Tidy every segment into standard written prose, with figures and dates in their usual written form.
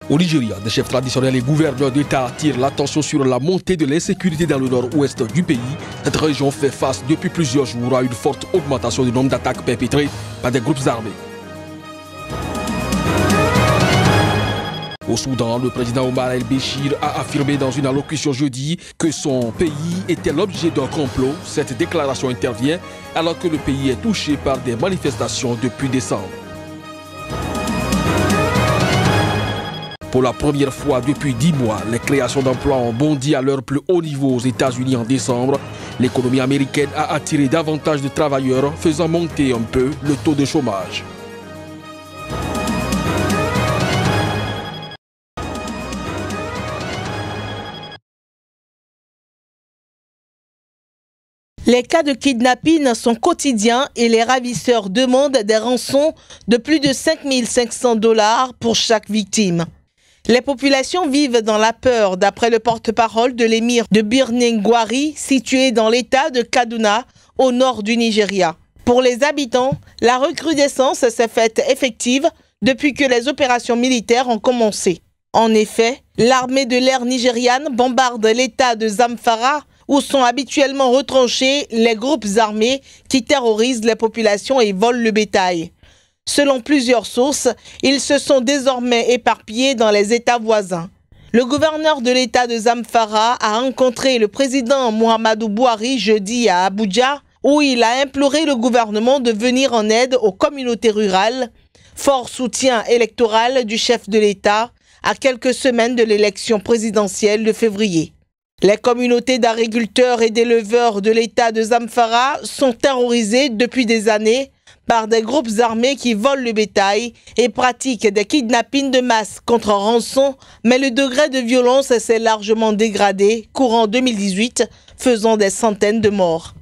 Au Nigeria, des chefs traditionnels et gouverneurs d'État attirent l'attention sur la montée de l'insécurité dans le nord-ouest du pays. Cette région fait face depuis plusieurs jours à une forte augmentation du nombre d'attaques perpétrées par des groupes armés. Au Soudan, le président Omar el-Béchir a affirmé dans une allocution jeudi que son pays était l'objet d'un complot. Cette déclaration intervient alors que le pays est touché par des manifestations depuis décembre. Pour la première fois depuis 10 mois, les créations d'emplois ont bondi à leur plus haut niveau aux États-Unis en décembre. L'économie américaine a attiré davantage de travailleurs, faisant monter un peu le taux de chômage. Les cas de kidnapping sont quotidiens et les ravisseurs demandent des rançons de plus de 5 500 $ pour chaque victime. Les populations vivent dans la peur, d'après le porte-parole de l'émir de Birnin Gwari, situé dans l'état de Kaduna, au nord du Nigeria. Pour les habitants, la recrudescence s'est faite effective depuis que les opérations militaires ont commencé. En effet, l'armée de l'air nigériane bombarde l'état de Zamfara, où sont habituellement retranchés les groupes armés qui terrorisent les populations et volent le bétail. Selon plusieurs sources, ils se sont désormais éparpillés dans les États voisins. Le gouverneur de l'État de Zamfara a rencontré le président Muhammadu Buhari jeudi à Abuja, où il a imploré le gouvernement de venir en aide aux communautés rurales, fort soutien électoral du chef de l'État à quelques semaines de l'élection présidentielle de février. Les communautés d'agriculteurs et d'éleveurs de l'État de Zamfara sont terrorisées depuis des années par des groupes armés qui volent le bétail et pratiquent des kidnappings de masse contre rançon, mais le degré de violence s'est largement dégradé courant 2018, faisant des centaines de morts.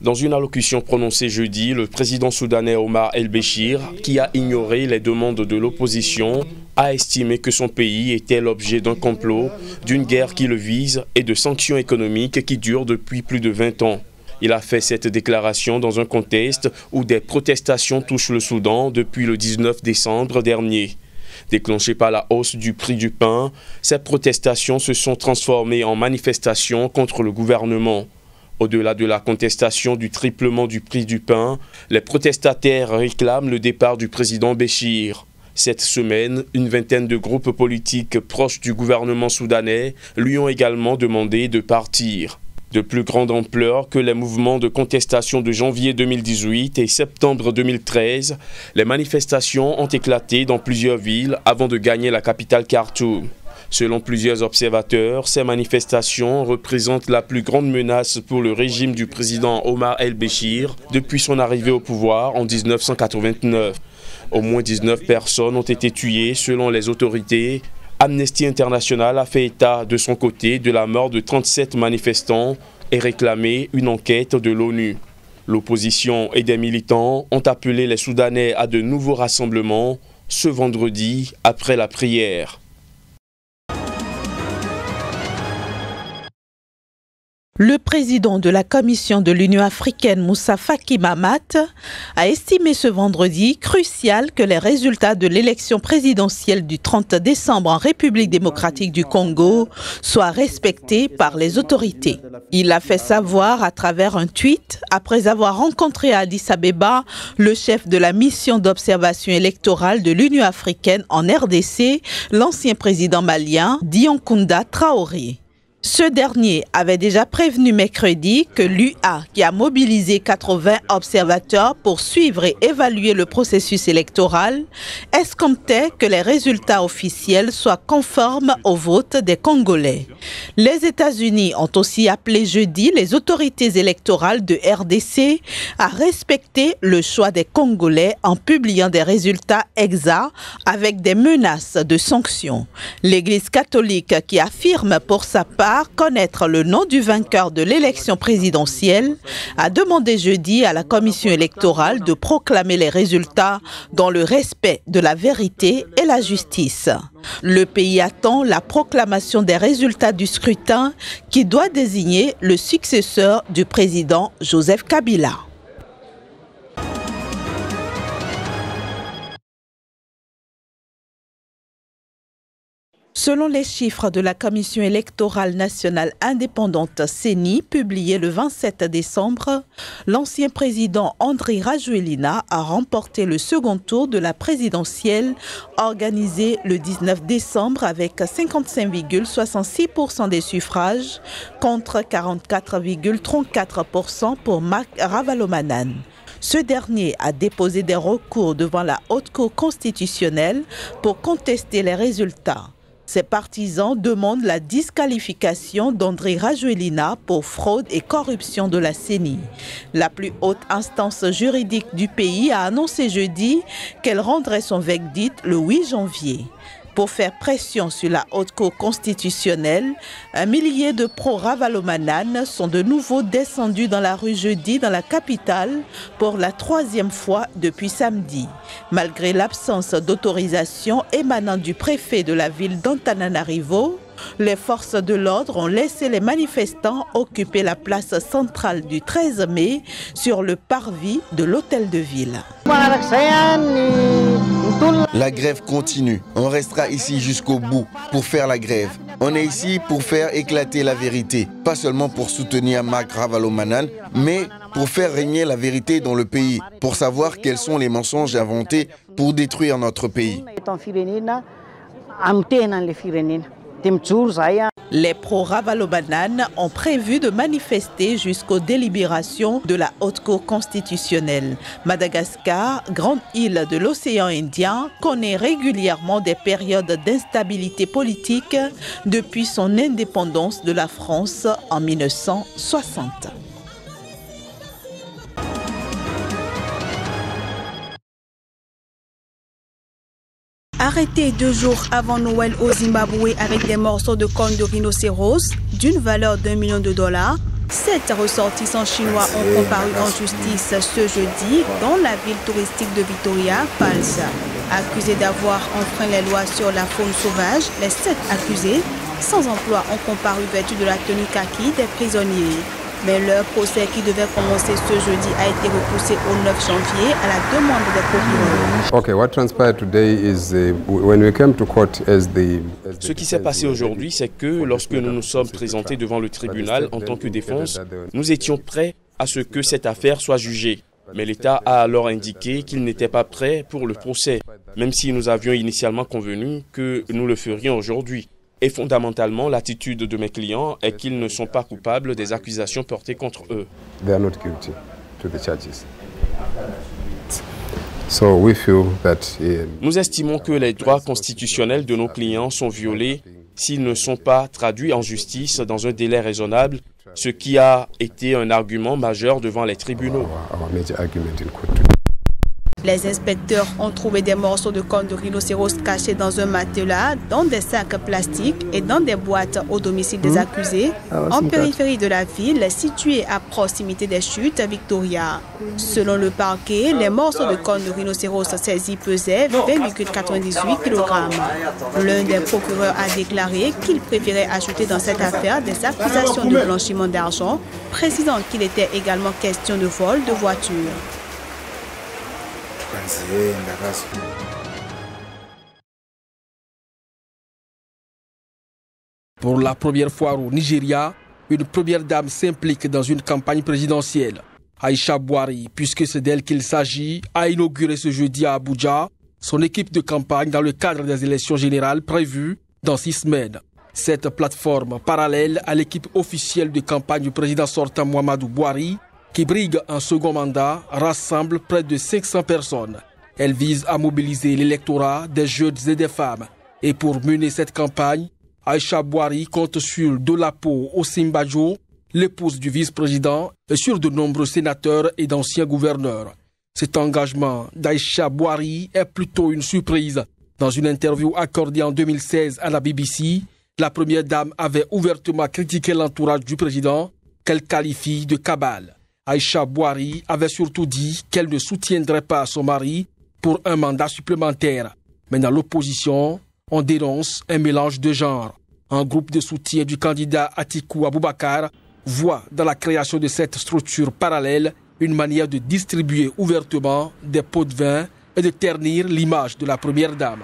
Dans une allocution prononcée jeudi, le président soudanais Omar el-Béchir, qui a ignoré les demandes de l'opposition, a estimé que son pays était l'objet d'un complot, d'une guerre qui le vise et de sanctions économiques qui durent depuis plus de 20 ans. Il a fait cette déclaration dans un contexte où des protestations touchent le Soudan depuis le 19 décembre dernier. Déclenchées par la hausse du prix du pain, ces protestations se sont transformées en manifestations contre le gouvernement. Au-delà de la contestation du triplement du prix du pain, les protestataires réclament le départ du président Béchir. Cette semaine, une vingtaine de groupes politiques proches du gouvernement soudanais lui ont également demandé de partir. De plus grande ampleur que les mouvements de contestation de janvier 2018 et septembre 2013, les manifestations ont éclaté dans plusieurs villes avant de gagner la capitale Khartoum. Selon plusieurs observateurs, ces manifestations représentent la plus grande menace pour le régime du président Omar el-Béchir depuis son arrivée au pouvoir en 1989. Au moins 19 personnes ont été tuées selon les autorités. Amnesty International a fait état de son côté de la mort de 37 manifestants et réclamé une enquête de l'ONU. L'opposition et des militants ont appelé les Soudanais à de nouveaux rassemblements ce vendredi après la prière. Le président de la Commission de l'Union africaine, Moussa Faki Mahamat, a estimé ce vendredi crucial que les résultats de l'élection présidentielle du 30 décembre en République démocratique du Congo soient respectés par les autorités. Il l'a fait savoir à travers un tweet après avoir rencontré à Addis Abeba le chef de la mission d'observation électorale de l'Union africaine en RDC, l'ancien président malien Dioncounda Traoré. Ce dernier avait déjà prévenu mercredi que l'UA, qui a mobilisé 80 observateurs pour suivre et évaluer le processus électoral, escomptait que les résultats officiels soient conformes au vote des Congolais. Les États-Unis ont aussi appelé jeudi les autorités électorales de RDC à respecter le choix des Congolais en publiant des résultats exacts avec des menaces de sanctions. L'Église catholique, qui affirme pour sa part connaître le nom du vainqueur de l'élection présidentielle, a demandé jeudi à la commission électorale de proclamer les résultats dans le respect de la vérité et la justice. Le pays attend la proclamation des résultats du scrutin qui doit désigner le successeur du président Joseph Kabila. Selon les chiffres de la Commission électorale nationale indépendante CENI, publiés le 27 décembre, l'ancien président Andry Rajoelina a remporté le second tour de la présidentielle organisée le 19 décembre avec 55,66% des suffrages contre 44,34% pour Marc Ravalomanane. Ce dernier a déposé des recours devant la Haute Cour constitutionnelle pour contester les résultats. Ses partisans demandent la disqualification d'Andry Rajoelina pour fraude et corruption de la CENI. La plus haute instance juridique du pays a annoncé jeudi qu'elle rendrait son verdict le 8 janvier. Pour faire pression sur la Haute Cour constitutionnelle, un millier de pro-Ravalomanane sont de nouveau descendus dans la rue jeudi dans la capitale pour la troisième fois depuis samedi. Malgré l'absence d'autorisation émanant du préfet de la ville d'Antananarivo, les forces de l'ordre ont laissé les manifestants occuper la place centrale du 13 mai sur le parvis de l'hôtel de ville. La grève continue. On restera ici jusqu'au bout pour faire la grève. On est ici pour faire éclater la vérité, pas seulement pour soutenir Marc Ravalomanane, mais pour faire régner la vérité dans le pays, pour savoir quels sont les mensonges inventés pour détruire notre pays. Les pro-Ravalomanane ont prévu de manifester jusqu'aux délibérations de la Haute Cour constitutionnelle. Madagascar, grande île de l'océan Indien, connaît régulièrement des périodes d'instabilité politique depuis son indépendance de la France en 1960. Arrêté 2 jours avant Noël au Zimbabwe avec des morceaux de corne de rhinocéros d'une valeur d'1 million de dollars, 7 ressortissants chinois ont comparu en justice ce jeudi dans la ville touristique de Victoria Falls. Accusés d'avoir enfreint les lois sur la faune sauvage, les 7 accusés sans emploi ont comparu vêtus de la tenue kaki des prisonniers. Mais leur procès qui devait commencer ce jeudi a été repoussé au 9 janvier à la demande des procureurs. Okay, what transpired today is when we came to court Ce qui s'est passé aujourd'hui, c'est que lorsque nous nous sommes présentés devant le tribunal en tant que défense, nous étions prêts à ce que cette affaire soit jugée. Mais l'État a alors indiqué qu'il n'était pas prêt pour le procès, même si nous avions initialement convenu que nous le ferions aujourd'hui. Et fondamentalement, l'attitude de mes clients est qu'ils ne sont pas coupables des accusations portées contre eux. They are not guilty to the charges. So we feel that, Nous estimons que les droits constitutionnels de nos clients sont violés s'ils ne sont pas traduits en justice dans un délai raisonnable, ce qui a été un argument majeur devant les tribunaux. our major argument in court. Les inspecteurs ont trouvé des morceaux de corne de rhinocéros cachés dans un matelas, dans des sacs plastiques et dans des boîtes au domicile des accusés, en périphérie de la ville, située à proximité des chutes Victoria. Selon le parquet, les morceaux de corne de rhinocéros saisis pesaient 20,98 kg. L'un des procureurs a déclaré qu'il préférait ajouter dans cette affaire des accusations de blanchiment d'argent, précisant qu'il était également question de vol de voiture. Pour la première fois au Nigeria, une première dame s'implique dans une campagne présidentielle. Aïcha Buhari, puisque c'est d'elle qu'il s'agit, a inauguré ce jeudi à Abuja son équipe de campagne dans le cadre des élections générales prévues dans 6 semaines. Cette plateforme, parallèle à l'équipe officielle de campagne du président sortant Muhammadu Buhari, qui brigue un second mandat, rassemble près de 500 personnes. Elle vise à mobiliser l'électorat des jeunes et des femmes. Et pour mener cette campagne, Aïcha Buhari compte sur Dolapo Osinbajo, l'épouse du vice-président, et sur de nombreux sénateurs et d'anciens gouverneurs. Cet engagement d'Aïcha Buhari est plutôt une surprise. Dans une interview accordée en 2016 à la BBC, la première dame avait ouvertement critiqué l'entourage du président, qu'elle qualifie de cabale. Aïcha Buhari avait surtout dit qu'elle ne soutiendrait pas son mari pour un mandat supplémentaire. Mais dans l'opposition, on dénonce un mélange de genres. Un groupe de soutien du candidat Atiku Abubakar voit dans la création de cette structure parallèle une manière de distribuer ouvertement des pots de vin et de ternir l'image de la première dame.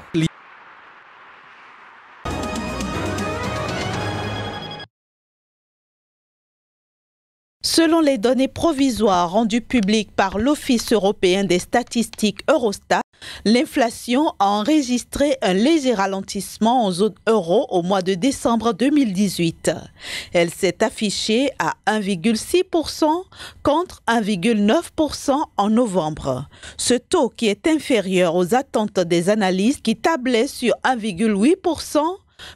Selon les données provisoires rendues publiques par l'Office européen des statistiques Eurostat, l'inflation a enregistré un léger ralentissement en zone euro au mois de décembre 2018. Elle s'est affichée à 1,6% contre 1,9% en novembre. Ce taux qui est inférieur aux attentes des analystes qui tablaient sur 1,8%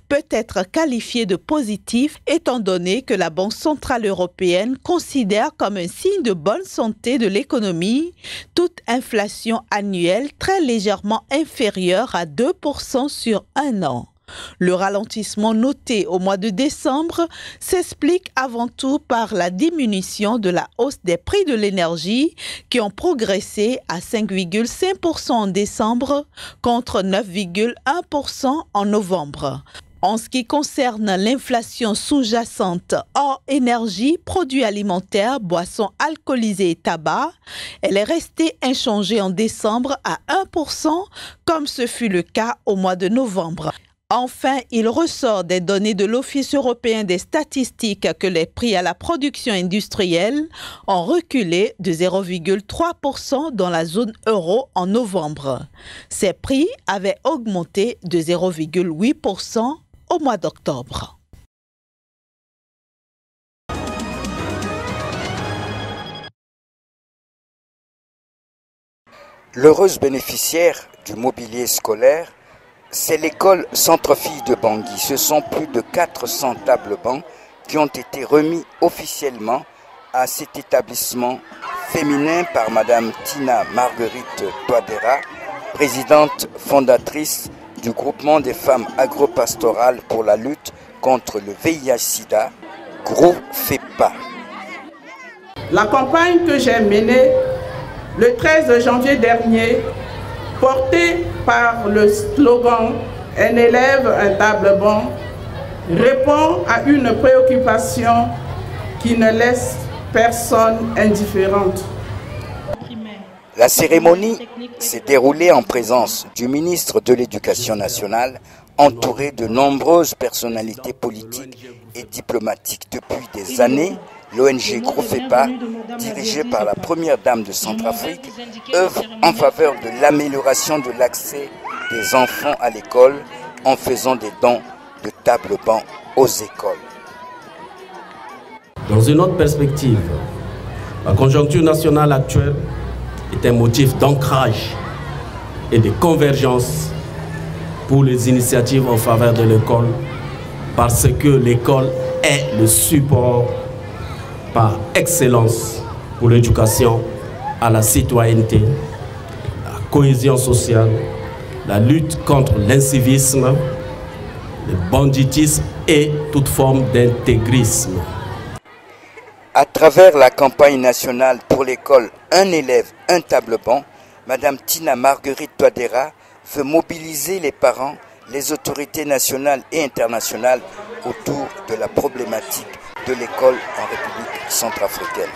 peut être qualifié de positif étant donné que la Banque centrale européenne considère comme un signe de bonne santé de l'économie toute inflation annuelle très légèrement inférieure à 2% sur un an. Le ralentissement noté au mois de décembre s'explique avant tout par la diminution de la hausse des prix de l'énergie qui ont progressé à 5,5% en décembre contre 9,1% en novembre. En ce qui concerne l'inflation sous-jacente hors énergie, produits alimentaires, boissons alcoolisées et tabac, elle est restée inchangée en décembre à 1% comme ce fut le cas au mois de novembre. Enfin, il ressort des données de l'Office européen des statistiques que les prix à la production industrielle ont reculé de 0,3% dans la zone euro en novembre. Ces prix avaient augmenté de 0,8% au mois d'octobre. L'heureuse bénéficiaire du mobilier scolaire, c'est l'école Centre-Filles de Bangui. Ce sont plus de 400 tables-bancs qui ont été remis officiellement à cet établissement féminin par Madame Tina Marguerite Touadéra, présidente fondatrice du groupement des femmes agropastorales pour la lutte contre le VIH-Sida, GROUP-FEPA. La campagne que j'ai menée le 13 janvier dernier, portée par le slogan « Un élève, un table-banc », répond à une préoccupation qui ne laisse personne indifférente. La cérémonie s'est déroulée en présence du ministre de l'Éducation nationale, entouré de nombreuses personnalités politiques et diplomatiques. Depuis des années, l'ONG GROUP-FEPA, dirigée par la première dame de Centrafrique, œuvre en faveur de l'amélioration de l'accès des enfants à l'école en faisant des dons de tables-bancs aux écoles. Dans une autre perspective, la conjoncture nationale actuelle est un motif d'ancrage et de convergence pour les initiatives en faveur de l'école, parce que l'école est le support par excellence pour l'éducation à la citoyenneté, la cohésion sociale, la lutte contre l'incivisme, le banditisme et toute forme d'intégrisme. À travers la campagne nationale pour l'école Un élève, un table-banc, Madame Tina Marguerite Touadéra veut mobiliser les parents, les autorités nationales et internationales autour de la problématique de l'école en République centrafricaine.